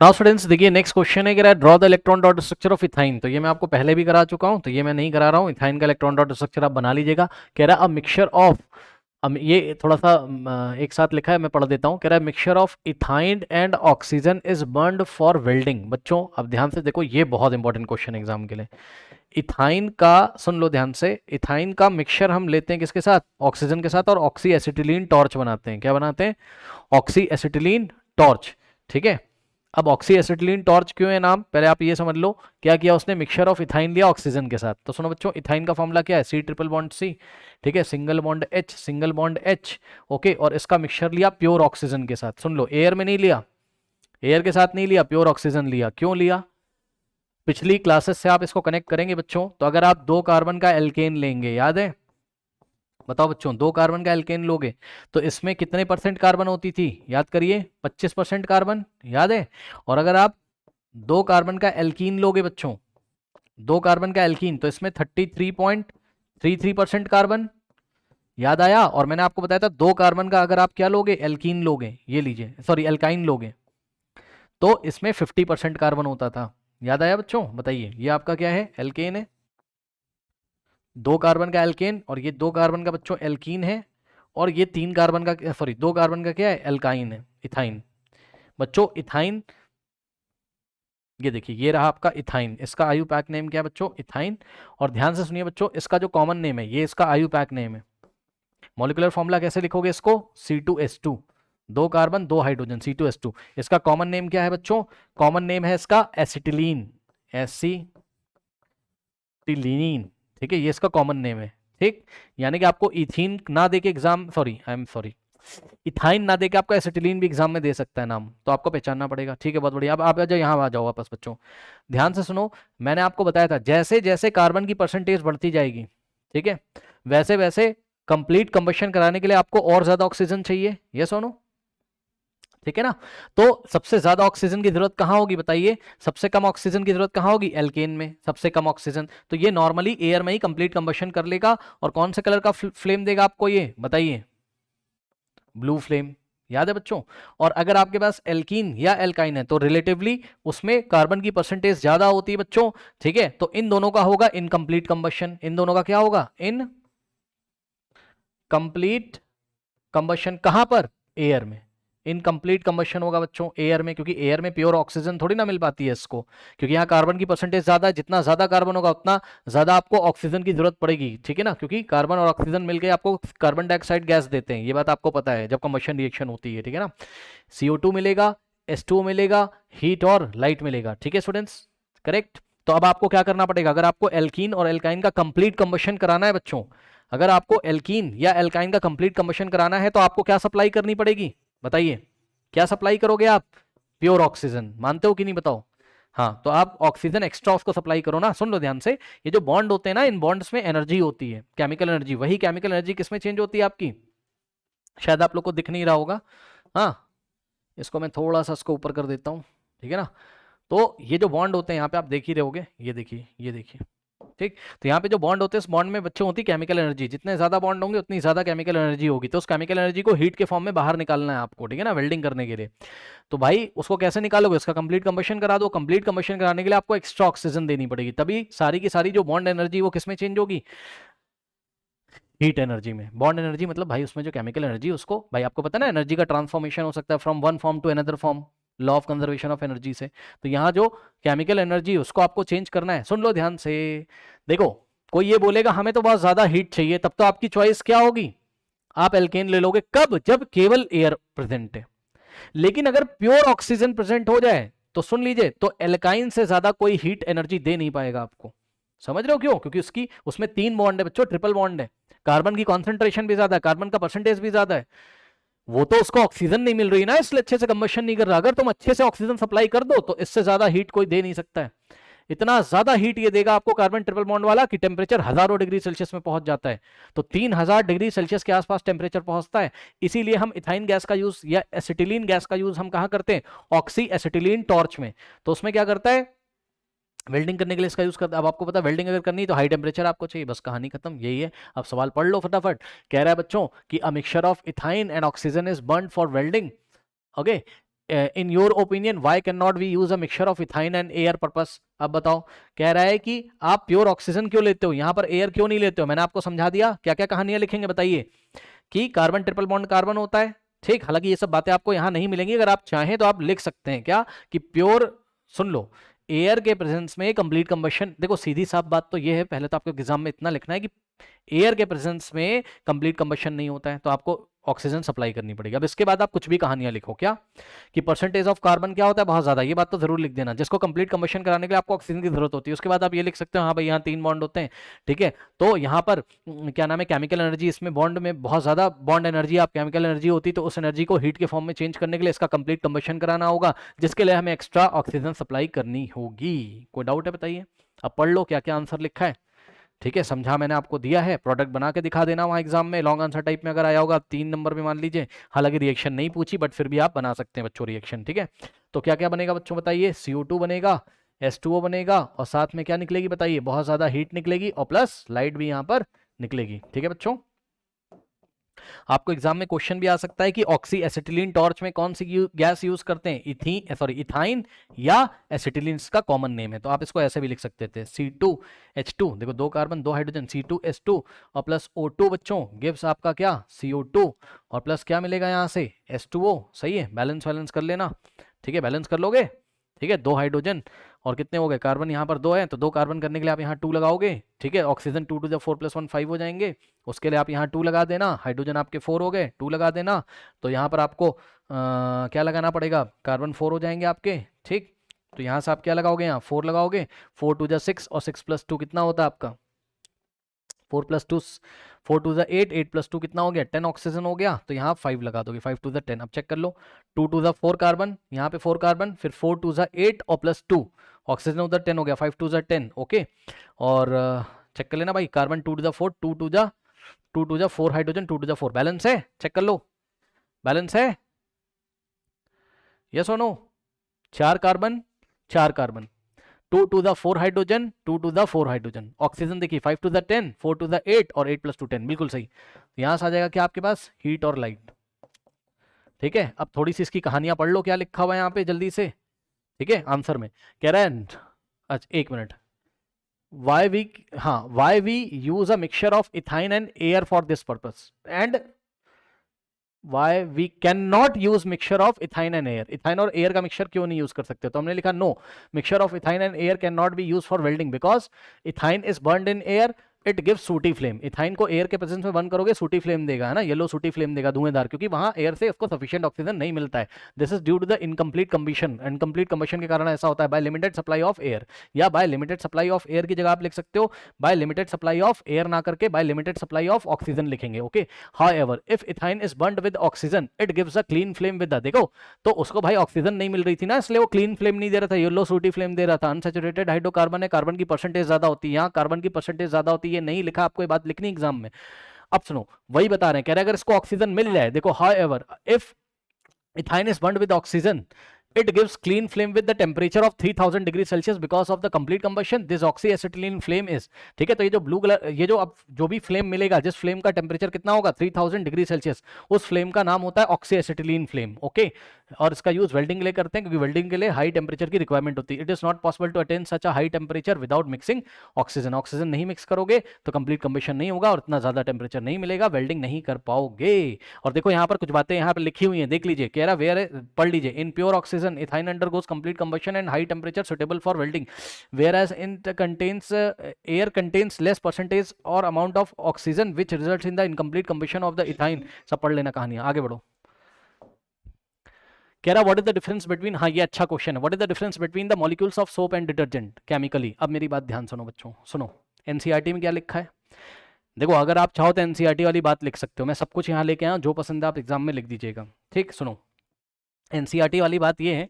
Now students देखिए next question है, कह रहा है draw the electron dot structure of ethyne. तो ये मैं आपको पहले भी करा चुका हूं, तो ये मैं नहीं करा रहा हूं। इथाइन का इलेक्ट्रॉन डॉट स्ट्रक्चर आप बना लीजिएगा। कह रहा है अ मिक्सचर ऑफ, ये थोड़ा सा एक साथ लिखा है, मैं पढ़ देता हूँ। कह रहा है mixture of ethyne and oxygen is burned for welding. बच्चों अब ध्यान से देखो, ये बहुत इंपॉर्टेंट क्वेश्चन एग्जाम के लिए। इथाइन का, सुन लो ध्यान से, इथाइन का मिक्सचर हम लेते हैं किसके साथ? ऑक्सीजन के साथ, और ऑक्सी एसिटिलीन टॉर्च बनाते हैं। क्या बनाते हैं? Oxy acetylene torch. ठीक है। अब ऑक्सी एसिटिलीन टॉर्च क्यों है नाम, पहले आप ये समझ लो। क्या किया उसने? मिक्सचर ऑफ इथाइन लिया ऑक्सीजन के साथ। तो सुनो बच्चों, इथाइन का फॉर्मूला क्या है? C triple bond C. ठीक है, single bond H, single bond H. Okay, और इसका मिक्सचर लिया प्योर ऑक्सीजन के साथ। सुन लो, एयर में नहीं लिया, एयर के साथ नहीं लिया, प्योर ऑक्सीजन लिया। क्यों लिया? पिछली क्लासेस से आप इसको कनेक्ट करेंगे बच्चों, तो अगर आप 2 कार्बन का एल्केन लेंगे, याद है? बताओ बच्चों, 2 कार्बन का एल्केन लोगे तो इसमें कितने परसेंट कार्बन होती थी? याद करिए, 25% कार्बन, याद है? और अगर आप 2 कार्बन का एल्कीन लोगे बच्चों, 2 कार्बन का एल्कीन, तो इसमें 33.33% कार्बन। याद आया? और मैंने आपको बताया था 2 कार्बन का अगर आप क्या लोगे? एल्कीन लोगे, ये लीजिए, सॉरी एल्काइन लोगे, तो इसमें 50% कार्बन होता था। याद आया बच्चों? बताइए, ये आपका क्या है? एल्केन है। 2 कार्बन का एल्केन, और ये 2 कार्बन का बच्चों एल्कीन है। और ये 3 कार्बन का, सॉरी 2 कार्बन का क्या है? एल्काइन है, इथाइन। बच्चों इथाइन, ये देखिए, ये रहा आपका इथाइन। इसका आयु पैक नेम क्या है बच्चों? इथाइन। और ध्यान से सुनिए बच्चों, इसका जो कॉमन नेम है, ये इसका आयु पैक नेम है। मॉलिक्यूलर फॉर्मूला कैसे लिखोगे इसको? C2H2, 2 carbon 2 hydrogen, C2H2। इसका कॉमन नेम क्या है बच्चों? कॉमन नेम है इसका एसिटिलीन, एसिटिलीन। ठीक है, ये इसका कॉमन नेम है। ठीक, यानी कि आपको इथीन ना देके exam, sorry I am sorry, ethyne ना देके आपको एसिटिलीन भी एग्जाम में दे सकता है नाम, तो आपको पहचानना पड़ेगा। ठीक है, बहुत बढ़िया। अब आप आ जाओ, यहाँ आ जाओ वापस बच्चों। ध्यान से सुनो, मैंने आपको बताया था जैसे जैसे कार्बन की परसेंटेज बढ़ती जाएगी, ठीक है, वैसे वैसे कंप्लीट कंबशन कराने के लिए आपको और ज्यादा ऑक्सीजन चाहिए। ये सुनो, ठीक है ना? तो सबसे ज्यादा ऑक्सीजन की जरूरत कहां होगी बताइए? सबसे कम ऑक्सीजन की जरूरत कहां होगी? एल्केन में सबसे कम ऑक्सीजन। तो ये नॉर्मली एयर में ही कंप्लीट कंबशन कर लेगा। और कौन से कलर का फ्लेम देगा आपको? ये बताइए, ब्लू फ्लेम। याद है बच्चों? और अगर आपके पास एल्कीन या एल्काइन है, तो रिलेटिवली उसमें कार्बन की परसेंटेज ज्यादा होती है बच्चों। ठीक है, तो इन दोनों का होगा इनकम्प्लीट कंबशन। इन दोनों का क्या होगा? In complete combustion. कहां पर? एयर में। इनकम्प्लीट कंबशन होगा बच्चों एयर में, क्योंकि एयर में प्योर ऑक्सीजन थोड़ी ना मिल पाती है इसको, क्योंकि यहाँ कार्बन की परसेंटेज ज्यादा है। जितना ज्यादा कार्बन होगा उतना ज्यादा आपको ऑक्सीजन की जरूरत पड़ेगी। ठीक है ना? क्योंकि कार्बन और ऑक्सीजन मिलकर आपको कार्बन डाइऑक्साइड गैस देते हैं, ये बात आपको पता है, जब कंबशन रिएक्शन होती है। ठीक है ना? CO2 मिलेगा, H2O मिलेगा, हीट और लाइट मिलेगा। ठीक है स्टूडेंट्स, करेक्ट? तो अब आपको क्या करना पड़ेगा? अगर आपको एल्कीन और एल्काइन का कंप्लीट कंबशन कराना है बच्चों, अगर आपको एल्कीन या एल्काइन का कंप्लीट कंबशन कराना है, तो आपको क्या सप्लाई करनी पड़ेगी? बताइए, क्या सप्लाई करोगे आप? Pure oxygen. मानते हो कि नहीं बताओ? हाँ, तो आप ऑक्सीजन एक्स्ट्रा उसको सप्लाई करो ना। सुन लो ध्यान से, ये जो बॉन्ड होते हैं ना, इन बॉन्ड्स में एनर्जी होती है, केमिकल एनर्जी। वही केमिकल एनर्जी किसमें चेंज होती है आपकी? शायद आप लोग को दिख नहीं रहा होगा। हाँ, इसको मैं थोड़ा सा इसको ऊपर कर देता हूँ। ठीक है ना? तो ये जो बॉन्ड होते हैं, यहाँ पे आप देख ही रहे होगे, ये देखिए, ये देखिए। ठीक, तो यहाँ पे जो बॉन्ड होते हैं, इस बॉन्ड में बच्चों होती है केमिकल एनर्जी। जितने ज्यादा बॉन्ड होंगे उतनी ज्यादा केमिकल एनर्जी होगी। तो उस केमिकल एनर्जी को हीट के फॉर्म में बाहर निकालना है आपको। ठीक है ना? वेल्डिंग करने के लिए। तो भाई उसको कैसे निकालोगे? उसका कंप्लीट कंबशन करा दो। कंप्लीट कंबशन कराने के लिए आपको एक्स्ट्रा ऑक्सीजन देनी पड़ेगी, तभी सारी की सारी जो बॉन्ड एनर्जी वो किसमें चेंज होगी? हीट एनर्जी में। बॉन्ड एनर्जी मतलब भाई उसमें जो केमिकल एनर्जी, उसको भाई आपको पता है ना, एनर्जी का ट्रांसफॉर्मेशन हो सकता है from one form to another form, law of conservation of energy से। तो यहाँ जो केमिकल एनर्जी उसको आपको चेंज करना है। सुन लो ध्यान से, देखो, कोई ये बोलेगा हमें तो बहुत ज्यादा हीट चाहिए, तब तो आपकी चॉइस क्या होगी? आप एल्केन ले लोगे। कब? जब केवल एयर प्रेजेंट है। लेकिन अगर प्योर ऑक्सीजन प्रेजेंट हो जाए, तो सुन लीजिए, तो एल्काइन से ज्यादा कोई हीट एनर्जी दे नहीं पाएगा आपको। समझ रहे हो क्यों? क्योंकि उसकी, उसमें 3 बॉन्ड है बच्चों, ट्रिपल बॉन्ड है। कार्बन की कॉन्सेंट्रेशन भी ज्यादा है, कार्बन का परसेंटेज भी ज्यादा है। वो तो उसको ऑक्सीजन नहीं मिल रही ना, इसलिए अच्छे से कंबशन नहीं कर रहा। अगर तुम अच्छे से ऑक्सीजन सप्लाई कर दो, तो इससे ज्यादा हीट कोई दे नहीं सकता है। इतना ज्यादा हीट ये देगा आपको कार्बन ट्रिपल बॉन्ड वाला, कि टेम्परेचर हजारों डिग्री सेल्सियस में पहुंच जाता है। तो 3000 डिग्री सेल्सियस के आसपास टेम्परेचर पहुंचता है। इसीलिए हम इथाइन गैस का यूज या एसिटिलीन गैस का यूज हम कहां करते हैं? ऑक्सी एसिटिलीन टॉर्च में। तो उसमें क्या करता है? वेल्डिंग करने के लिए इसका यूज करता है। अब आपको पता है वेल्डिंग अगर करनी है तो हाई टेम्परेचर आपको चाहिए, बस कहानी खत्म, यही है। अब सवाल पढ़ लो फटाफट। कह रहा है बच्चों कि a mixture of ethyne and oxygen is burned for welding. Okay, in your opinion why can not we use a mixture of ethyne and air purpose. अब बताओ, कह रहा है कि आप प्योर ऑक्सीजन क्यों लेते हो, यहां पर एयर क्यों नहीं लेते हो। मैंने आपको समझा दिया, क्या क्या कहानियां लिखेंगे बताइए, कि कार्बन ट्रिपल बॉन्ड कार्बन होता है, ठीक। हालांकि ये सब बातें आपको यहां नहीं मिलेंगी, अगर आप चाहें तो आप लिख सकते हैं क्या, कि प्योर, सुन लो, एयर के प्रेजेंस में कंप्लीट कंबशन। देखो सीधी साफ बात तो ये है, पहले तो आपको एग्जाम में इतना लिखना है कि एयर के प्रेजेंस में कंप्लीट कंबशन नहीं होता है, तो आपको ऑक्सीजन सप्लाई करनी पड़ेगी। अब इसके बाद आप कुछ भी कहानियां लिखो, क्या कि परसेंटेज ऑफ कार्बन क्या होता है, बहुत ज्यादा, ये बात तो जरूर लिख देना, जिसको कंप्लीट कंबशन कराने के लिए आपको ऑक्सीजन की जरूरत होती है। उसके बाद आप ये लिख सकते हो, हाँ भाई यहाँ 3 बॉन्ड होते हैं, ठीक है। तो यहाँ पर क्या नाम है, केमिकल एनर्जी, इसमें बॉन्ड में बहुत ज्यादा बॉन्ड एनर्जी, आप केमिकल एनर्जी होती तो उस एनर्जी को हीट के फॉर्म में चेंज करने के लिए इसका कंप्लीट कंबशन कराना होगा, जिसके लिए हमें एक्स्ट्रा ऑक्सीजन सप्लाई करनी होगी। कोई डाउट है बताइए। अब पढ़ लो क्या क्या आंसर लिखा है, ठीक है, समझा मैंने आपको दिया है। प्रोडक्ट बना के दिखा देना वहाँ एग्जाम में, लॉन्ग आंसर टाइप में अगर आया होगा 3 नंबर पे मान लीजिए। हालांकि रिएक्शन नहीं पूछी, बट फिर भी आप बना सकते हैं बच्चों रिएक्शन, ठीक है। तो क्या क्या बनेगा बच्चों बताइए, CO2 बनेगा, H2O बनेगा, और साथ में क्या निकलेगी बताइए, बहुत ज्यादा हीट निकलेगी, और प्लस लाइट भी यहाँ पर निकलेगी, ठीक है बच्चों। आपको एग्जाम में क्वेश्चन भी आ सकता है कि ऑक्सी एसिटिलीन टॉर्च में कौन सी गैस यूज करते हैं, इथाइन या एसिटिलीन, इसका कॉमन नेम है, तो आप इसको ऐसे भी लिख सकते थे, C2H2, देखो 2 कार्बन 2 हाइड्रोजन, C2H2 और प्लस O2 बच्चों गिव्स आपका क्या, CO2, और प्लस क्या मिलेगा यहाँ से, H2O। सही है, बैलेंस बैलेंस कर लेना, ठीक है, बैलेंस कर लोगे, ठीक है। 2 हाइड्रोजन और कितने हो गए, कार्बन यहाँ पर 2 है, तो 2 कार्बन करने के लिए आप यहाँ 2 लगाओगे, ठीक है। ऑक्सीजन 2 to the 4 + 1 5 हो जाएंगे, उसके लिए आप यहाँ 2 लगा देना, हाइड्रोजन आपके 4 हो गए, 2 लगा देना, तो यहाँ पर आपको क्या लगाना पड़ेगा, कार्बन 4 हो जाएंगे आपके, ठीक। तो यहाँ से आप क्या लगाओगे, यहाँ 4 लगाओगे, 4 to the 6 और 6 + 2 कितना होता है आपका, 4 + 2 4 to the 8, 8 + 2 कितना हो गया, 10 ऑक्सीजन हो गया, तो यहाँ 5 लगा दोगे, 5 to the 10। अब चेक कर लो, 2 to the 4 कार्बन, यहाँ पे 4 कार्बन, फिर 4 to the 8 और प्लस 2 ऑक्सीजन उधर 10 हो गया, 5 to the 10, ओके। और चेक कर लेना भाई, carbon 2 to the 4, 2 to the 4 hydrogen, 2 to the 4 balance है, चेक कर लो, बैलेंस है, यस और no. 4 carbon 4 carbon, 2 to the 4 hydrogen, 2 to the 4 hydrogen, oxygen देखिए 5 to the 10, 4 to the 8 और 8 + 2 10, बिल्कुल सही। यहां से आ जाएगा क्या आपके पास, हीट और लाइट, ठीक है। अब थोड़ी सी इसकी कहानियां पढ़ लो, क्या लिखा हुआ है यहाँ पे जल्दी से, ठीक है। आंसर में कह रहा है, अच्छा 1 minute, why we use a mixture of ethine and air for this purpose and why we cannot use mixture of ethine and air, ethyne और एयर का मिक्सचर क्यों नहीं यूज कर सकते, तो हमने लिखा no, mixture of ethyne and air can not be use for welding because ethyne is burned in air, it gives sooty flame. Ethyne को एयर के प्रेजेंस में बर्न करोगे सूटी फ्लेम देगा, है ना, येलो सूटी फ्लेम देगा, धुएंधार, क्योंकि वहां एयर से उसको सफिशिएंट ऑक्सीजन नहीं मिलता है। This is due to the incomplete combustion, incomplete combustion के कारण ऐसा होता है, by limited supply of air, या by limited supply of air की जगह आप लिख सकते हो by limited supply of air ना करके by limited supply of oxygen लिखेंगे, okay. However if ethyne is burned with oxygen it gives a clean flame with the, देखो तो उसको भाई ऑक्सीजन नहीं मिल रही थी ना, इसलिए वो क्लीन फ्लेम नहीं दे रहा था, येलो सूटी फ्लेम दे रहा था। अनसैचुरेटेड हाइड्रोकार्बन है, कार्बन की परसेंटेज ज्यादा होती है, यहाँ कार्बन की परसेंटेज ज्यादा होती है, नहीं लिखा, आपको बात लिखनी एग्जाम में। अब सुनो, वही बता रहे हैं, कह रहे हैं अगर इसको ऑक्सीजन मिल जाए, देखो however if ethyne is burned with oxygen it gives clean flame with the temperature of 3000 degree Celsius because of the complete combustion this oxyacetylene flame is, ठीक है। तो ये जो ब्लू कलर, ये जो अब जो भी फ्लेम मिलेगा, जिस फ्लेम का टेम्परेचर कितना होगा 3000 डिग्री सेल्सियस, उस फ्लेम का नाम होता है ऑक्सीएसिटिलीन फ्लेम, ओके। और इसका यूज वेल्डिंग के लिए करते हैं, क्योंकि वेल्डिंग के लिए हाई टेम्परेचर की रिक्वायरमेंट होती है। It is not possible to attain such a high temperature without mixing oxygen, oxygen नहीं मिक्स करोगे तो कंप्लीट कंबशन नहीं होगा और इतना ज्यादा टेम्परेचर नहीं मिलेगा, वेल्डिंग नहीं कर पाओगे। और देखो यहाँ पर कुछ बातें यहाँ पर लिखी हुई हैं, देख लीजिए, कह रहा वेयर, पढ़ लीजिए, in pure oxygen ethyne undergoes complete combustion and high temperature suitable for welding, whereas it contains air contains less percentage or amount of oxygen which results in the incomplete combustion of the ethine। सब पढ़ लेना कहानियां, आगे बढ़ो। कह रहा what is the difference between, हाँ ये अच्छा क्वेश्चन है, what is the difference between the molecules of soap and detergent chemically. अब मेरी बात ध्यान सुनो बच्चों, सुनो, एनसीईआरटी में क्या लिखा है, देखो अगर आप चाहो तो एनसीईआरटी वाली बात लिख सकते हो, मैं सब कुछ यहाँ लेके आया, जो पसंद है आप एग्जाम में लिख दीजिएगा, ठीक। सुनो, एनसीईआरटी वाली बात ये है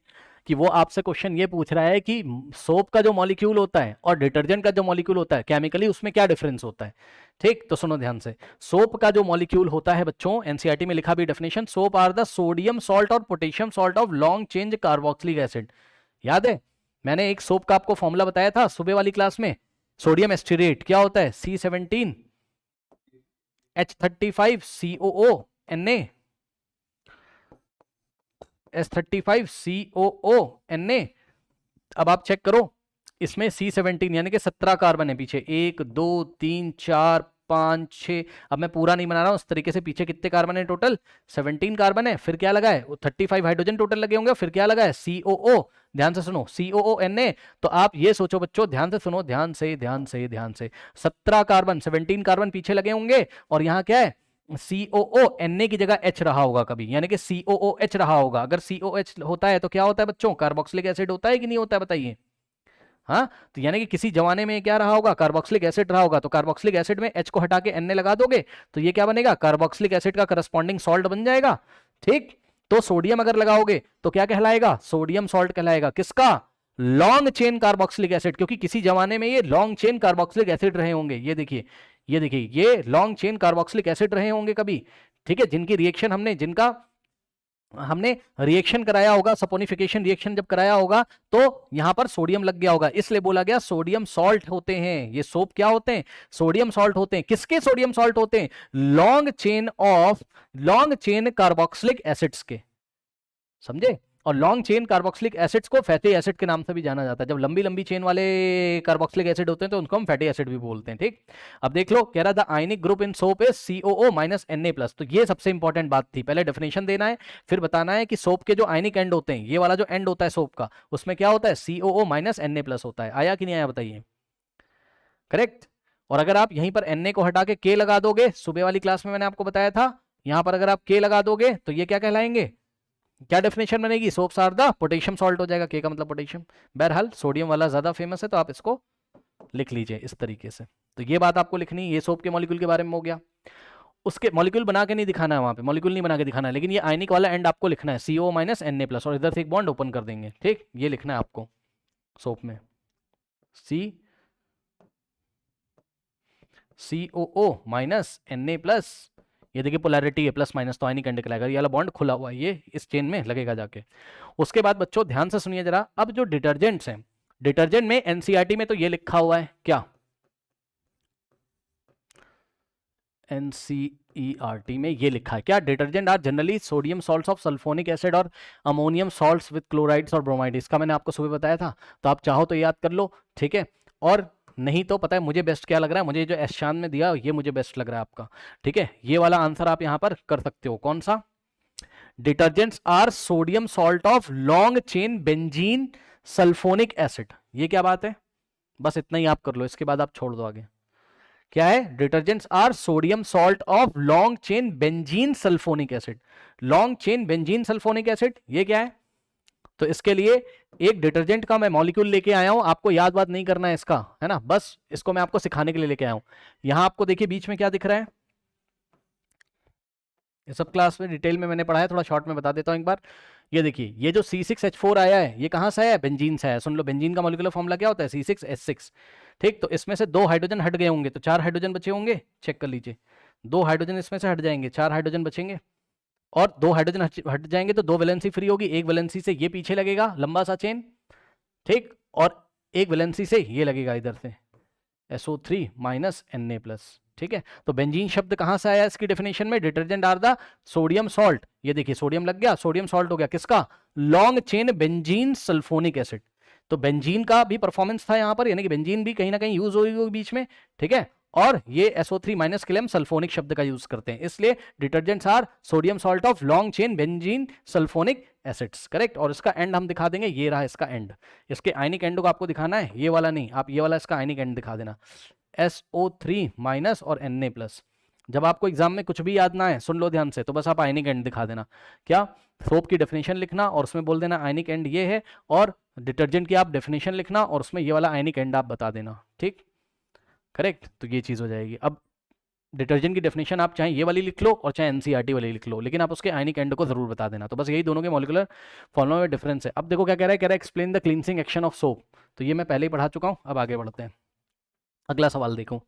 कि वो आपसे क्वेश्चन ये पूछ रहा है कि सोप का जो मॉलिक्यूल होता है और डिटर्जेंट का जो मॉलिक्यूल होता है केमिकली, उसमें क्या डिफरेंस होता है, ठीक। तो सुनो ध्यान से, सोप का जो मॉलिक्यूल होता है बच्चों, एनसीईआरटी में लिखा भी definition, soap are the sodium salt और potassium salt of long change carboxylic acid. याद है मैंने एक सोप का आपको फॉर्मूला बताया था सुबह वाली क्लास में, सोडियम एस्टिरेट क्या होता है, C17H35COO Na, S35COO अब आप चेक करो, इसमें C17 यानी कि 17 कार्बन है पीछे, 1 2 3 4 5 6। अब मैं पूरा नहीं बना रहा हूं, उस तरीके से पीछे कितने कार्बन है टोटल, 17 कार्बन है। फिर क्या लगा है, 35 हाइड्रोजन टोटल लगे होंगे। फिर क्या लगा है, COO, ध्यान से सुनो, COONA। तो आप ये सोचो बच्चों, ध्यान से सुनो, ध्यान से ध्यान से ध्यान से, 17 कार्बन, 17 कार्बन पीछे लगे होंगे, और यहाँ क्या है, COONA की जगह H रहा होगा कभी, यानी कि COOH रहा होगा। अगर COH होता है तो क्या होता है बच्चों, कार्बोक्सिलिक एसिड होता है कि नहीं होता है, बताइए। हाँ, तो यानी कि किसी जमाने में क्या रहा होगा, कार्बोक्सिलिक एसिड रहा होगा। तो कार्बोक्सिलिक एसिड में H को हटा के Na लगा दोगे तो ये क्या बनेगा, कार्बोक्सिलिक एसिड का करस्पॉन्डिंग सॉल्ट बन जाएगा। ठीक, तो सोडियम अगर लगाओगे तो क्या कहलाएगा, सोडियम सॉल्ट कहलाएगा। किसका, लॉन्ग चेन कार्बोक्सिलिक एसिड, क्योंकि किसी जमाने में ये लॉन्ग चेन कार्बोक्सिलिक एसिड रहे होंगे। ये देखिए, ये देखिए, ये लॉन्ग चेन कार्बोक्सिलिक एसिड रहे होंगे कभी। ठीक है, जिनकी रिएक्शन जिनका हमने रिएक्शन कराया होगा, सपोनिफिकेशन रिएक्शन जब कराया होगा तो यहां पर सोडियम लग गया होगा, इसलिए बोला गया सोडियम सॉल्ट होते हैं। ये सोप क्या होते हैं, सोडियम सॉल्ट होते हैं। किसके सोडियम सॉल्ट होते हैं, लॉन्ग चेन कार्बोक्सिलिक एसिड्स के, समझे। और लॉन्ग चेन कार्बोक्सिलिक एसिड्स को फैटी एसिड के नाम से भी जाना जाता है। जब लंबी लंबी चेन वाले कार्बोक्सिलिक एसिड होते हैं तो उनको हम फैटी एसिड भी बोलते हैं। ठीक, अब देख लो, कह रहा था ionic group in soap is COO minus Na+। तो ये सबसे इंपॉर्टेंट बात थी, पहले डेफिनेशन देना है, फिर बताना है कि सोप के जो आयनिक एंड होते हैं, ये वाला जो एंड होता है सोप का, उसमें क्या होता है, COO माइनस Na+ होता है। आया कि नहीं आया, बताइए। करेक्ट। और अगर आप यहीं पर Na को हटा के K लगा दोगे, सुबह वाली क्लास में मैंने आपको बताया था, यहां पर अगर आप K लगा दोगे तो ये क्या कहलाएंगे, क्या डेफिनेशन बनेगी, soaps are the potassium salt हो जाएगा। के का मतलब पोटेशियम। बहरहाल सोडियम वाला ज्यादा फेमस है तो आप इसको लिख लीजिए इस तरीके से। तो ये बात आपको लिखनी, ये सोप के मॉलिक्यूल के बारे में हो गया। उसके मॉलिक्यूल बना के नहीं दिखाना है, वहां पे मॉलिक्यूल नहीं बना के दिखाना है, लेकिन ये आयनिक वाला एंड आपको लिखना है, CO माइनस Na+, और इधर से एक बॉन्ड ओपन कर देंगे। ठीक, ये लिखना है आपको सोप में, COO माइनस Na+। ये देखिए पोलैरिटी है प्लस माइनस, तो आयनिक एंड कहलाएगा। ये वाला बॉन्ड खुला हुआ है, ये इस चेन में लगेगा जाके। उसके बाद बच्चों ध्यान से सुनिए जरा, अब जो डिटर्जेंट्स हैं, डिटर्जेंट में एनसीईआरटी में तो ये लिखा हुआ है, क्या, एनसीईआरटी में ये लिखा है क्या, detergent are generally sodium salts of sulphonic acid और अमोनियम सॉल्ट्स विद क्लोराइड्स और ब्रोमाइड। इसका मैंने आपको सुबह बताया था, तो आप चाहो तो याद कर लो। ठीक है, और नहीं तो पता है मुझे बेस्ट क्या लग रहा है, मुझे जो एशान में दिया ये मुझे बेस्ट लग रहा है आपका। ठीक है, ये वाला आंसर आप यहां पर कर सकते हो। कौन सा, detergents are sodium salt of long chain benzene sulphonic acid. ये क्या बात है, बस इतना ही आप कर लो, इसके बाद आप छोड़ दो आगे। क्या है, detergents are sodium salt of long chain benzene sulphonic acid. Long chain benzene sulphonic acid ये क्या है, तो इसके लिए एक डिटर्जेंट का मैं मॉलिक्यूल लेके आया हूं, आपको याद बात नहीं करना है इसका, है ना, बस इसको मैं आपको सिखाने के लिए लेके आया हूं। यहां आपको देखिए बीच में क्या दिख रहा है, ये सब क्लास में डिटेल में मैंने पढ़ा है, थोड़ा शॉर्ट में बता देता हूं एक बार। ये देखिए, ये जो C6H4 आया है, ये कहां से आया है, बेंजीन से आया है। सुन लो, बेंजीन का मॉलिक्यूलर फॉर्मूला क्या होता है, C6H6। ठीक, तो इसमें से 2 हाइड्रोजन हट गए होंगे, तो 4 हाइड्रोजन बचे होंगे, चेक कर लीजिए। 2 हाइड्रोजन इसमें से हट जाएंगे, 4 हाइड्रोजन बचेंगे, और 2 हाइड्रोजन हट जाएंगे तो 2 वैलेंसी फ्री होगी। एक वैलेंसी से ये पीछे लगेगा लंबा सा चेन, ठीक, और एक वैलेंसी से ये लगेगा इधर से SO3 माइनस Na+। ठीक है, तो बेंजीन शब्द कहां से आया इसकी डेफिनेशन में, detergent are the sodium salt, ये देखिए सोडियम लग गया, सोडियम सॉल्ट हो गया किसका, long chain benzene sulphonic acid. तो बेंजीन का भी परफॉर्मेंस था यहां पर, यानी कि बेंजीन भी कहीं ना कहीं यूज हुई होगी बीच में। ठीक है, और ये SO3 माइनस के लिए हम सल्फोनिक शब्द का यूज करते हैं, इसलिए detergents are sodium salt of long chain benzene sulphonic acids. Correct, और इसका एंड हम दिखा देंगे, ये रहा इसका एंड। इसके आयनिक एंड को आपको दिखाना है, ये वाला नहीं, आप ये वाला इसका आयनिक एंड दिखा देना, SO3 माइनस और Na+। जब आपको एग्जाम में कुछ भी याद ना है, सुन लो ध्यान से, तो बस आप आयनिक एंड दिखा देना। क्या, सोप की डेफिनेशन लिखना और उसमें बोल देना आयनिक एंड ये है, और डिटर्जेंट की आप डेफिनेशन लिखना और उसमें ये वाला आयनिक एंड आप बता देना। ठीक, करेक्ट, तो ये चीज़ हो जाएगी। अब डिटर्जेंट की डेफिनेशन आप चाहे ये वाली लिख लो और चाहे एनसीईआरटी वाली लिख लो, लेकिन आप उसके आयनिक एंड को जरूर बता देना। तो बस यही दोनों के मॉलिक्यूलर फॉर्मूला में डिफरेंस है। अब देखो क्या कह रहा है, explain the cleansing action of soap. तो ये मैं पहले ही पढ़ा चुका हूँ, अब आगे बढ़ते हैं। अगला सवाल देखो,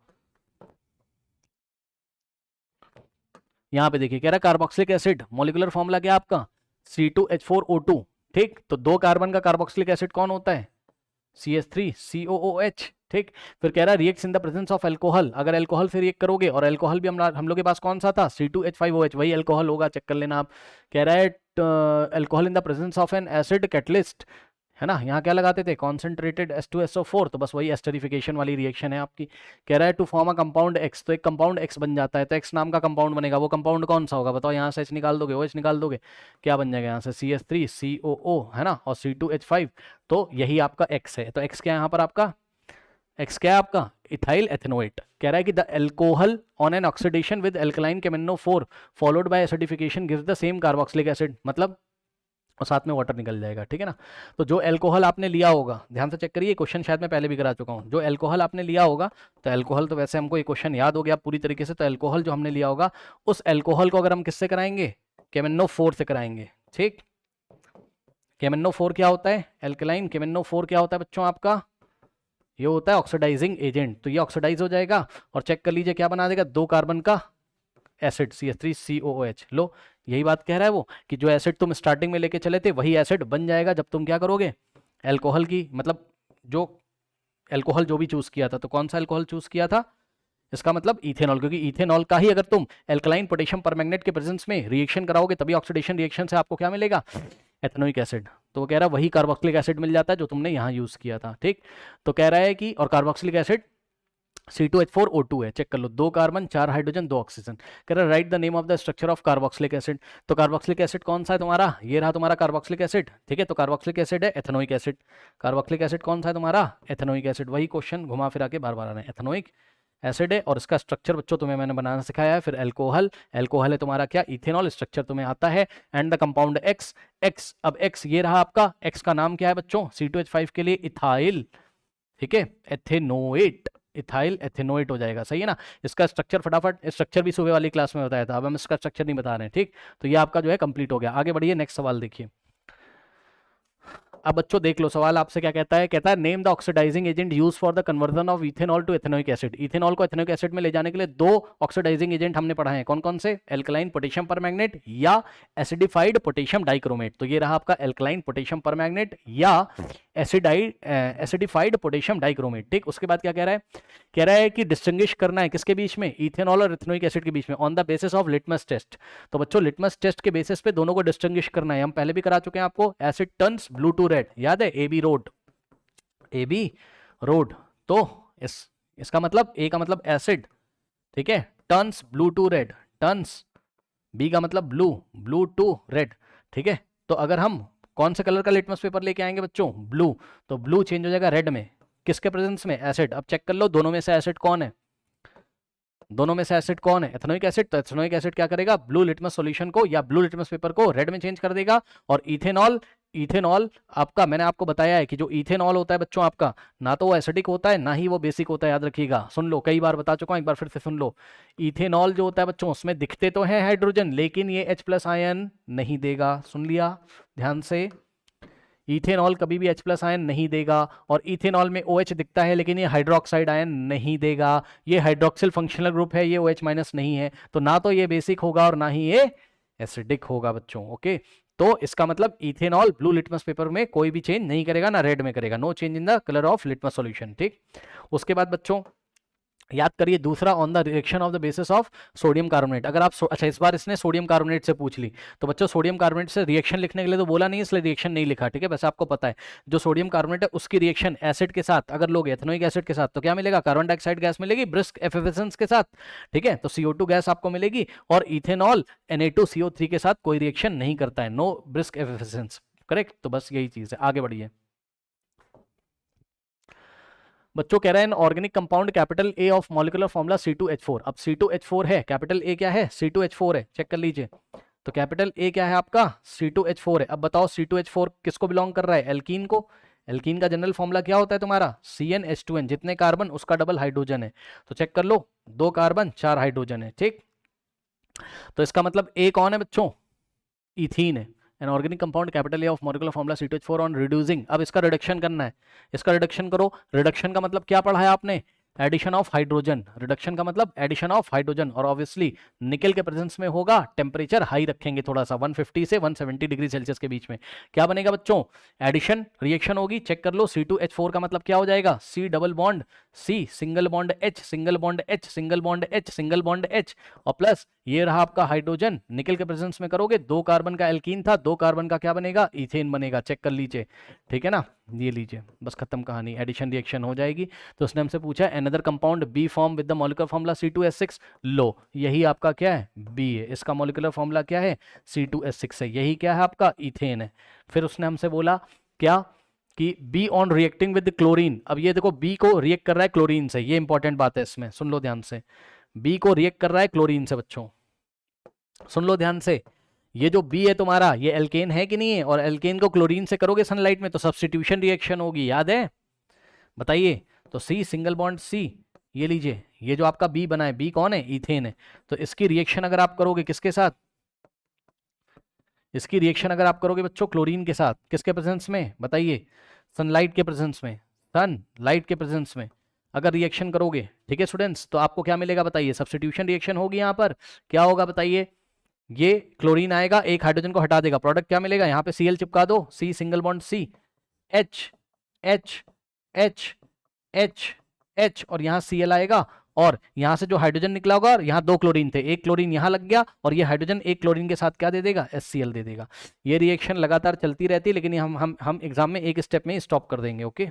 यहाँ पे देखिए, कह रहा है कार्बोक्सिलिक एसिड मॉलिक्यूलर फॉर्मूला क्या आपका, C2H4O2। ठीक, तो 2 कार्बन का कार्बोक्सिलिक एसिड कौन होता है, CH3COOH, ठीक। फिर कह रहा है reacts in the presence of alcohol, अगर अल्कोहल से रिएक्ट करोगे, और अल्कोहल भी हम लोग के पास कौन सा था, C2H5OH, वही अल्कोहल होगा, चेक कर लेना आप। कह रहा है alcohol in the presence of N acid catalyst, है ना, यहाँ क्या लगाते थे, कॉन्सेंट्रेटेड H2SO4, तो बस वही एस्टरिफिकेशन वाली रिएक्शन है आपकी। कह रहा है to form a compound X, तो एक कंपाउंड X बन जाता है, तो X नाम का कंपाउंड बनेगा, वो कंपाउंड कौन सा होगा बताओ, यहाँ से H निकाल दोगे, OH निकाल दोगे, क्या बन जाएगा यहाँ से CH3COO, है ना, और C2H5, तो यही आपका X है। तो X क्या है यहाँ पर आपका, X क्या है आपका, इथाइल एथेनोएट। कह रहा है कि the alcohol on an oxidation with alkaline KMnO4 followed by acidification gives the same carboxylic acid, मतलब और साथ में वाटर निकल जाएगा, ठीक है ना। तो जो एल्कोहल आपने लिया होगा, ध्यान से चेक करिए, क्वेश्चन शायद मैं पहले भी करा चुका हूँ, जो एल्कोहल आपने लिया होगा, तो एल्कोहल तो वैसे हमको ये क्वेश्चन याद हो गया पूरी तरीके से, तो एल्कोहल जो हमने लिया होगा, उस एल्कोहल को अगर हम किससे कराएंगे, KMnO4 से कराएंगे, ठीक। KMnO4 क्या होता है, एल्कलाइन KMnO4 क्या होता है बच्चों आपका, ये होता है ऑक्सीडाइजिंग एजेंट, तो ये ऑक्सीडाइज हो जाएगा, और चेक कर लीजिए क्या बना देगा, 2 कार्बन का एसिड CH3COOH। लो, यही बात कह रहा है वो, कि जो एसिड तुम स्टार्टिंग में लेके चले थे वही एसिड बन जाएगा जब तुम क्या करोगे, एल्कोहल की, मतलब जो एल्कोहल जो भी चूज किया था, तो कौन सा एल्कोहल चूज किया था, इसका मतलब इथेनॉल, क्योंकि इथेनॉल का ही अगर तुम एल्कलाइन पोटेशियम परमैंगनेट के प्रेजेंस में रिएक्शन कराओगे, तभी ऑक्सीडेशन रिएक्शन से आपको क्या मिलेगा, एथेनोइक एसिड। तो वो कह रहा है वही कार्बोक्सिलिक एसिड मिल जाता है जो तुमने यहाँ यूज किया था, ठीक। तो कह रहा है कि, और कार्बोक्सिलिक एसिड C2H4O2 है, चेक कर लो, 2 कार्बन 4 हाइड्रोजन 2 ऑक्सीजन। कह रहा है right the name of the structure of carboxylic acid, तो कार्बोक्सिलिक एसिड कौन सा है तुम्हारा, ये रहा तुम्हारा कार्बोक्सिलिक एसिड, ठीक है। तो कार्बोक्सिलिक एसिड है एथेनोइक एसिड, कार्बोक्सिलिक एसिड कौन सा है तुम्हारा, एथेनोइक एसिड, वही क्वेश्चन घुमा फिरा के बार बार आ रहे हैं, एथेनोइक एसिड है, और इसका स्ट्रक्चर बच्चों तुम्हें मैंने बनाना सिखाया है। फिर एल्कोहल, एल्कोहल है तुम्हारा क्या, इथेनॉल, स्ट्रक्चर तुम्हें आता है, and the compound X, X, अब X ये रहा आपका, X का नाम क्या है बच्चों, C2H5 के लिए इथाइल, ठीक है, एथेनोएट, इथाइल एथेनोएट हो जाएगा, सही है ना। इसका स्ट्रक्चर फटाफट, स्ट्रक्चर भी सुबह वाली क्लास में बताया था, अब हम इसका स्ट्रक्चर नहीं बता रहे हैं, ठीक। तो ये आपका जो है कंप्लीट हो गया। आगे बढ़िए, नेक्स्ट सवाल देखिए। अब बच्चों देख लो सवाल आपसे क्या कहता है, कहता है name the oxidising agent use for the conversion of ethanol to ethanoic acid. Ethanol को एथेनोइक एसिड में ले जाने के लिए 2 ऑक्सीडाइजिंग एजेंट हमने पढ़ा है, कौन कौन से, एल्कलाइन पोटेशियम परमैंगनेट या एसिडिफाइड पोटेशियम डाइक्रोमेट। तो ये रहा आपका एल्कलाइन पोटेशियम परमैंगनेट या एसिडिफाइड पोटेशियम डाइक्रोमेट, ठीक। उसके बाद क्या कह रहा है, कह रहा है कि डिस्टिंग्विश करना है किसके बीच में, इथेनॉल और एथेनोइक एसिड के बीच में, on the basis of litmus test. तो बच्चों लिटमस टेस्ट के बेसिस पे दोनों को डिस्टिंग्विश करना है, हम पहले भी करा चुके हैं आपको, acid turns blue to red, याद है, AB रोड, AB रोड। तो इसका मतलब A का मतलब एसिड, ठीक है, turns blue to red, turns, B का मतलब ब्लू, ब्लू टू रेड, ठीक है। तो अगर हम कौन से कलर का लिटमस पेपर लेके आएंगे बच्चों, ब्लू, तो ब्लू चेंज हो जाएगा रेड में, किसके प्रेजेंस में, एसिड। अब चेक कर लो दोनों में से एसिड कौन है, दोनों में से एसिड कौन है, एथेनोइक एसिड। तो एथेनोइक एसिड क्या करेगा, ब्लू लिटमस सॉल्यूशन को या ब्लू लिटमस पेपर को रेड में चेंज कर देगा। और इथेनॉल, इथेनॉल आपका मैंने आपको बताया है कि जो इथेनॉल होता है बच्चों आपका, ना तो वो एसिडिक होता है ना ही वो बेसिक होता है, याद रखिएगा, सुन लो, कई बार बता चुका हूं, एक बार फिर से सुन लो। इथेनॉल जो होता है बच्चों, उसमें दिखते तो है हाइड्रोजन, लेकिन ये H+ आयन नहीं देगा, सुन लिया ध्यान से, इथेनॉल कभी भी H+ आयन नहीं देगा। और इथेनॉल में OH दिखता है लेकिन ये हाइड्रोक्साइड आयन नहीं देगा, ये हाइड्रोक्सिल फंक्शनल ग्रुप है, ये OH- नहीं है, तो ना तो ये बेसिक होगा और ना ही ये एसिडिक होगा बच्चों, ओके। तो इसका मतलब इथेनॉल ब्लू लिटमस पेपर में कोई भी चेंज नहीं करेगा, ना रेड में करेगा, no change in the colour of litmus solution, ठीक। उसके बाद बच्चों याद करिए दूसरा, on the reaction of the basis of sodium carbonate. अगर आप अच्छा, इस बार इसने सोडियम कार्बोनेट से पूछ ली, तो बच्चों सोडियम कार्बोनेट से रिएक्शन लिखने के लिए तो बोला नहीं, इसलिए रिएक्शन नहीं लिखा, ठीक है। वैसे आपको पता है जो सोडियम कार्बोनेट है उसकी रिएक्शन एसिड के साथ अगर लोगे, एथेनोइक एसिड के साथ, तो क्या मिलेगा, कार्बन डाइऑक्साइड गैस मिलेगी ब्रिस्क एफिशिएंसी के साथ, ठीक है। तो CO2 गैस आपको मिलेगी, और इथेनॉल Na2CO3 के साथ कोई रिएक्शन नहीं करता है, नो ब्रिस्क एफिशिएंसी, करेक्ट। तो बस यही चीज है, आगे बढ़िए। बच्चों कह रहे हैं organic compound capital A of molecular formula C2H4। अब C2H4 है, कैपिटल A क्या है, C2H4 है, चेक कर लीजिए। तो कैपिटल A क्या है आपका, C2H4 है। अब बताओ C2H4 किसको बिलोंग कर रहा है, एल्कीन को। एल्कीन का जनरल फॉर्मूला क्या होता है तुम्हारा, CnH2n, जितने कार्बन उसका डबल हाइड्रोजन है। तो चेक कर लो, 2 कार्बन 4 हाइड्रोजन है, ठीक। तो इसका मतलब A कौन है बच्चों, इथीन है। An organic compound capital A of molecular formula C2H4 on reducing. अब इसका रिडक्शन करना है, इसका रिडक्शन करो। रिडक्शन का मतलब क्या पढ़ा है आपने, एडिशन ऑफ हाइड्रोजन, रिडक्शन का मतलब एडिशन ऑफ हाइड्रोजन, और ऑब्वियसली निकल के प्रेजेंस में होगा, टेम्परेचर हाई रखेंगे थोड़ा सा, 150 से 170 डिग्री सेल्सियस के बीच में। क्या बनेगा बच्चों? एडिशन रिएक्शन होगी, चेक कर लो। C2H4 का मतलब क्या हो जाएगा? C double bond C, single bond H, single bond H, single bond H, single bond H, और प्लस ये रहा आपका हाइड्रोजन, निकल के प्रेजेंस में करोगे, 2 कार्बन का एल्कीन था, 2 कार्बन का क्या बनेगा? इथेन बनेगा, चेक कर लीजिए, ठीक है ना। ये लीजिए, बस खत्म कहानी, एडिशन रिएक्शन हो जाएगी। तो उसने हमसे पूछा another compound B form with the molecular formula C2H6, लो यही आपका क्या है? बी है। इसका मॉलिक्यूलर फॉर्मूला क्या है? C2H6 है। यही क्या है? आपका इथेन है। फिर उसने हमसे बोला क्या कि be on reacting with chlorine. अब ये देखो, बी को रिएक्ट कर रहा है क्लोरीन से, ये इंपॉर्टेंट बात है इसमें, सुन लो ध्यान से। बी को रिएक्ट कर रहा है क्लोरीन से बच्चों, सुन लो ध्यान से। ये जो बी है तुम्हारा, ये एल्केन है कि नहीं है? और एल्केन को क्लोरीन से करोगे सनलाइट में तो सब्स्टिट्यूशन रिएक्शन होगी, याद है? बताइए। तो सी, सिंगल बॉन्ड सी, ये लीजिए, ये जो आपका बी बना है, बी कौन है? इथेन है। तो इसकी रिएक्शन अगर आप करोगे किसके साथ? इसकी रिएक्शन अगर आप करोगे बच्चों क्लोरीन के साथ, किसके प्रेजेंस में? बताइए। सनलाइट के प्रेजेंस में, सनलाइट के प्रेजेंस में अगर रिएक्शन करोगे, ठीक है स्टूडेंट्स, तो आपको क्या मिलेगा? बताइए। सब्स्टिट्यूशन रिएक्शन होगी यहाँ पर। क्या होगा बताइए? ये क्लोरीन आएगा, एक हाइड्रोजन को हटा देगा, प्रोडक्ट क्या मिलेगा? यहाँ पे Cl चिपका दो, C single bond C, H H H H H, और यहाँ Cl आएगा, और यहाँ से जो हाइड्रोजन निकला होगा, और यहाँ 2 क्लोरीन थे, एक क्लोरीन यहाँ लग गया, और ये हाइड्रोजन एक क्लोरीन के साथ क्या दे देगा? HCl दे देगा। ये रिएक्शन लगातार चलती रहती है, लेकिन हम एग्जाम में एक स्टेप में स्टॉप कर देंगे। ओके,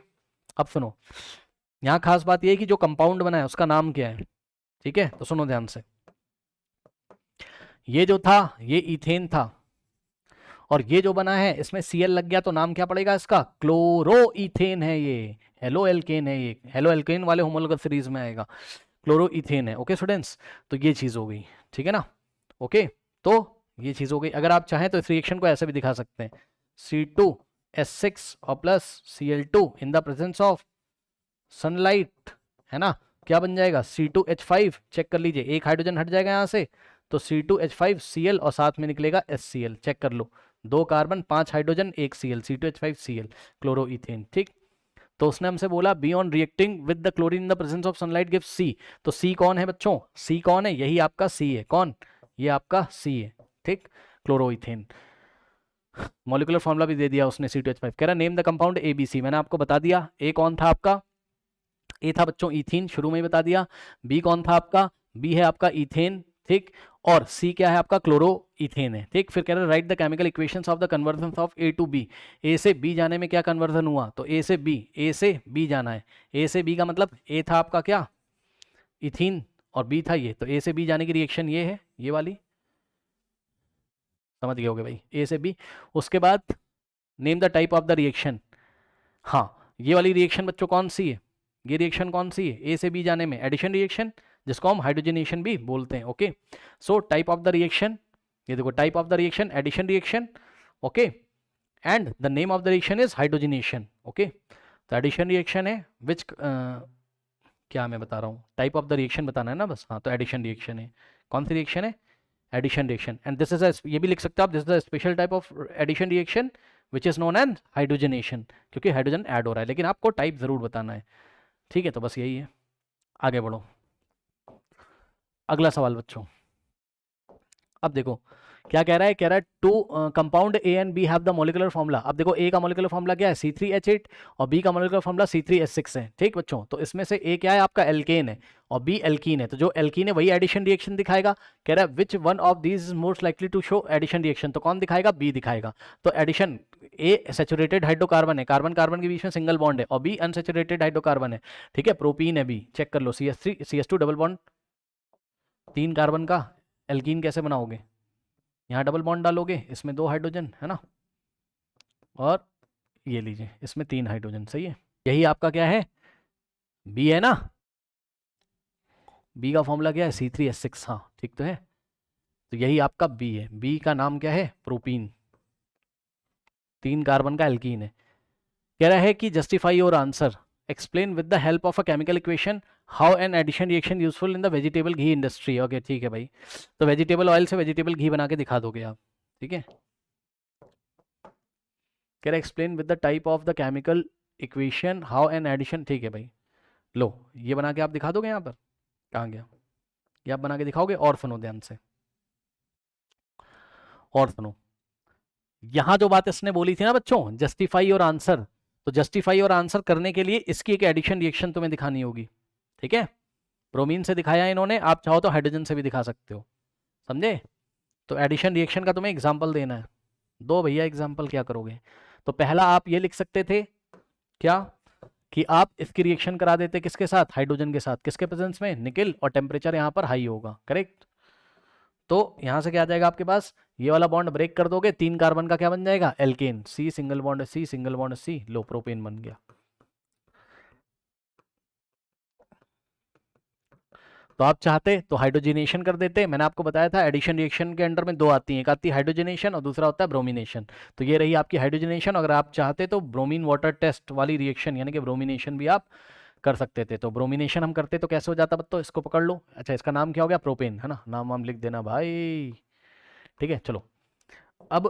अब सुनो, यहाँ खास बात ये है कि जो कंपाउंड बना है उसका नाम क्या है, ठीक है? तो सुनो ध्यान से, ये जो था ये इथेन था, और ये जो बना है इसमें Cl लग गया, तो नाम क्या पड़ेगा इसका? क्लोरो इथेन है ये, हेलो एल्केन है ये, हेलो एल्केन वाले होमोलॉगस सीरीज में आएगा, क्लोरो इथेन है। ओके स्टूडेंट्स, तो ये चीज हो गई, ठीक है ना। ओके, तो ये चीज हो गई। अगर आप चाहें तो इस रिएक्शन को ऐसे भी दिखा सकते हैं, C2H6 और plus Cl2 in the presence of sunlight, है ना, क्या बन जाएगा? C2H5, चेक कर लीजिए, एक हाइड्रोजन हट जाएगा यहाँ से, तो C2H5Cl, और साथ में निकलेगा HCl, चेक कर लो, 2 carbon 5 hydrogen 1 Cl, C2H5Cl, chloro ethane, ठीक। तो उसने हमसे बोला be on reacting with the chlorine in the presence of sunlight give C। तो C कौन है बच्चों? C कौन है? यही आपका C है। कौन? ये आपका C है, ठीक, क्लोरो इथेन। मॉलिक्यूलर फॉर्मूला भी दे दिया उसने C2H5। कह रहा नेम द कंपाउंड ABC, मैंने आपको बता दिया। ए कौन था आपका? ए था बच्चों इथीन, शुरू में ही बता दिया। बी कौन था आपका? बी है आपका इथेन, ठीक, और सी क्या है आपका? क्लोरो इथेन है, ठीक। फिर कह रहे write the chemical equations of the conversion of A to B. A से बी जाने में क्या कन्वर्जन हुआ? तो ए से बी जाना है। ए से बी का मतलब ए था आपका क्या? इथीन, और बी था ये, तो ए से बी जाने की रिएक्शन ये है, ये वाली, समझ गए होगे भाई, ए से बी। उसके बाद name the type of the reaction. हाँ, ये वाली रिएक्शन बच्चों कौन सी है? ये रिएक्शन कौन सी है? ए से बी जाने में एडिशन रिएक्शन, जिसको हम हाइड्रोजनेशन भी बोलते हैं। Okay, so type of the reaction, ये देखो type of the reaction addition reaction, okay, and the name of the reaction is hydrogenation. Okay, तो एडिशन रिएक्शन है विच क्या मैं बता रहा हूँ, टाइप ऑफ द रिएक्शन बताना है ना बस। हाँ, तो एडिशन रिएक्शन है। कौन सी रिएक्शन है? Addition reaction. And this is ये भी लिख सकते हो आप, this is a special type of addition reaction which is known as hydrogenation, क्योंकि हाइड्रोजन ऐड हो रहा है, लेकिन आपको टाइप जरूर बताना है, ठीक है। तो बस यही है, आगे बढ़ो। अगला सवाल बच्चों, अब देखो क्या कह रहा है। कह रहा है two compound A and B have the molecular formula. अब देखो ए का मॉलिक्यूलर फॉर्मूला क्या है? C3H8, और बी का मॉलिक्यूलर फॉर्मूला C3H6 है, ठीक बच्चों। तो इसमें से ए क्या है आपका? एल्केन है, और बी एल्कीन है। तो जो एल्कीन है वही एडिशन रिएक्शन दिखाएगा। कह रहा है which one of these is most likely to show addition reaction. तो कौन दिखाएगा? बी दिखाएगा। तो एडिशन, ए सैचुरेटेड हाइड्रोकार्बन है, कार्बन कार्बन के बीच में सिंगल बॉन्ड है, और बी अनसैचुरेटेड हाइड्रोकार्बन है, ठीक है, प्रोपीन है बी, चेक कर लो। CH2 डबल बॉन्ड, 3 कार्बन का एल्कीन कैसे बनाओगे? यहाँ डबल बॉन्ड डालोगे, इसमें 2 हाइड्रोजन, है ना, और ये लीजिए इसमें 3 हाइड्रोजन, सही है। यही आपका क्या है? बी है ना। बी का फॉर्मूला क्या है? C3H6, हाँ ठीक तो है। तो यही आपका बी है। बी का नाम क्या है? प्रोपीन, 3 कार्बन का एल्कीन है। कह रहा है कि justify your answer, explain with the help of a chemical equation how an addition reaction useful in the vegetable ghee industry. Okay ठीक है भाई, तो वेजिटेबल ऑयल से वेजिटेबल घी बना के दिखा दोगे आप, ठीक है। कह रहा explain with the type of the chemical equation how an addition, ठीक है भाई, लो ये बना के आप दिखा दोगे यहाँ पर, कहाँ गया, ये आप बना के दिखाओगे। और सुनो ध्यान से, और सुनो, यहां जो बात इसने बोली थी ना बच्चों, जस्टिफाई और आंसर, तो जस्टिफाई और आंसर करने के लिए इसकी एक एडिशन रिएक्शन तुम्हें दिखानी होगी, ठीक है। ब्रोमीन से दिखाया इन्होंने, आप चाहो तो हाइड्रोजन से भी दिखा सकते हो, समझे। तो एडिशन रिएक्शन का तुम्हें एग्जाम्पल देना है। दो भैया एग्जाम्पल, क्या करोगे। तो पहला आप ये लिख सकते थे क्या, कि आप इसकी रिएक्शन करा देते किसके साथ, हाइड्रोजन के साथ, किसके प्रेजेंस में, निकेल, और टेम्परेचर यहाँ पर हाई होगा, करेक्ट। तो यहां से क्या आ जाएगा आपके पास, ये वाला बॉन्ड ब्रेक कर दोगे, 3 कार्बन का क्या बन जाएगा, alkane, C single bond C single bond C, लो प्रोपेन बन गया। तो आप चाहते तो हाइड्रोजनेशन कर देते, मैंने आपको बताया था एडिशन रिएक्शन के अंडर में दो आती हैं, एक आती है हाइड्रोजनेशन और दूसरा होता है ब्रोमिनेशन। तो ये रही आपकी हाइड्रोजनेशन, अगर आप चाहते तो ब्रोमीन वाटर टेस्ट वाली रिएक्शन यानी कि ब्रोमिनेशन भी आप कर सकते थे। तो ब्रोमिनेशन हम करते तो कैसे हो जाता, तो इसको पकड़ लो, अच्छा इसका नाम क्या हो गया, प्रोपेन, है ना, नाम वाम लिख देना भाई, ठीक है। चलो अब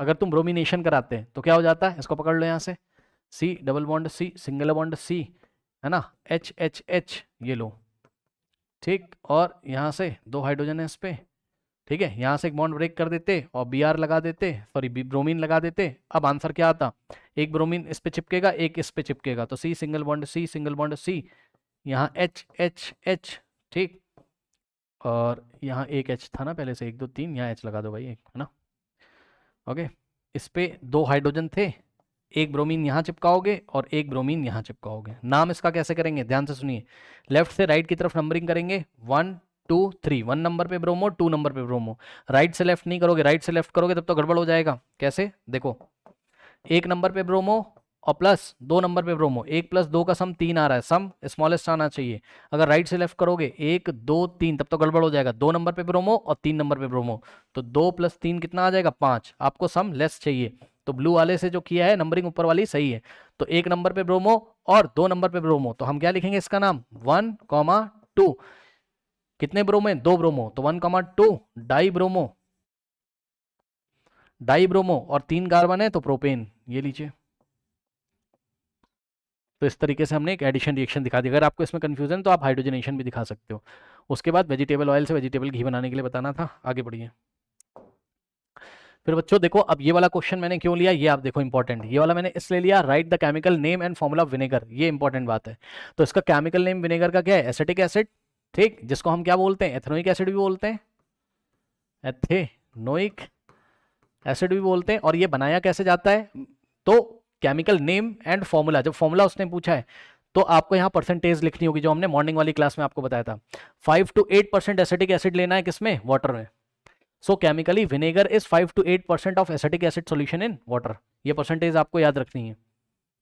अगर तुम ब्रोमिनेशन कराते तो क्या हो जाता है, इसको पकड़ लो यहाँ से, C double bond C single bond C, है ना, एच एच एच, ये लो, ठीक, और यहाँ से 2 हाइड्रोजन है इस पे, ठीक है, यहाँ से एक बॉन्ड ब्रेक कर देते और बी आर लगा देते, सॉरी ब्रोमीन लगा देते। अब आंसर क्या आता, एक ब्रोमीन इस पे चिपकेगा, एक इस पे चिपकेगा, तो C single bond C single bond C, यहाँ एच एच एच, ठीक, और यहाँ एक एच था ना पहले से, 1 2 3, यहाँ एच लगा दो भाई एक, है ना, ओके। इस पे 2 हाइड्रोजन थे, एक ब्रोमीन यहाँ चिपकाओगे और एक ब्रोमीन यहाँ चिपकाओगे। नाम इसका कैसे करेंगे, ध्यान से सुनिए, लेफ्ट से राइट की तरफ नंबरिंग करेंगे, 1 2 3, 1 नंबर पे ब्रोमो, 2 नंबर पे ब्रोमो। राइट से लेफ्ट नहीं करोगे, राइट से लेफ्ट करोगे तब तो गड़बड़ हो जाएगा। कैसे, देखो, 1 नंबर पे ब्रोमो और प्लस 2 नंबर पे ब्रोमो, 1 + 2 का सम 3 आ रहा है, सम स्मॉलेस्ट आना चाहिए। अगर राइट से लेफ्ट करोगे 1 2 3 तब तो गड़बड़ हो जाएगा, 2 नंबर पे ब्रोमो और 3 नंबर पे ब्रोमो, तो 2 + 3 कितना आ जाएगा, 5। आपको सम लेस चाहिए, तो ब्लू वाले से जो किया है नंबरिंग ऊपर वाली सही है। तो 1 नंबर पे ब्रोमो और 2 नंबर पे ब्रोमो, तो हम क्या लिखेंगे इसका नाम, 1 2, कितने ब्रोमो, 2 ब्रोमो, तो 1 2 डाई ब्रोमो, डाई ब्रोमो, और 3 कार्बन है तो प्रोपेन, ये लीजिए। तो इस तरीके से हमने एक एडिशन रिएक्शन दिखा दी। अगर आपको इसमें कंफ्यूजन तो आप हाइड्रोजनेशन भी दिखा सकते हो। उसके बाद वेजिटेबल ऑयल से वेजिटेबल घी बनाने के लिए बताना था, आगे बढ़िए। फिर बच्चों देखो, अब ये वाला क्वेश्चन मैंने क्यों लिया, ये आप देखो इंपॉर्टेंट, ये वाला मैंने इसलिए लिया, right the chemical name and formula of vinegar, ये इंपॉर्टेंट बात है। तो इसका केमिकल नेम विनेगर का क्या है, एसिटिक एसिड, ठीक, जिसको हम क्या बोलते हैं, एथेनोइक एसिड भी बोलते हैं, एथेनोइक एसिड भी बोलते हैं। और ये बनाया कैसे जाता है, तो केमिकल नेम एंड फॉर्मूला, जब फॉर्मूला उसने पूछा है तो आपको यहाँ परसेंटेज लिखनी होगी, जो हमने मॉर्निंग वाली क्लास में आपको बताया था, 5 to 8% एसिटिक एसिड लेना है किसमें, वाटर में। So chemically vinegar is 5 to 8% of acetic acid solution in water, ये परसेंटेज आपको याद रखनी है,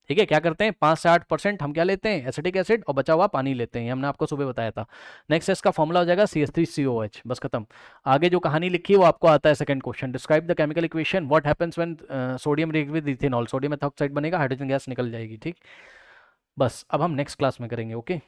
ठीक है। क्या करते हैं, 5 से 8% हम क्या लेते हैं, एसिटिक एसिड, और बचा हुआ पानी लेते हैं, हमने आपको सुबह बताया था। नेक्स्ट इसका फॉर्मूला हो जाएगा CH3COH, बस खत्म। आगे जो कहानी लिखी है वो आपको आता है second question, describe the chemical equation what happens when sodium react with ethanol, sodium ethoxide बनेगा, हाइड्रोजन गैस निकल जाएगी, ठीक। बस अब हम नेक्स्ट क्लास में करेंगे, ओके।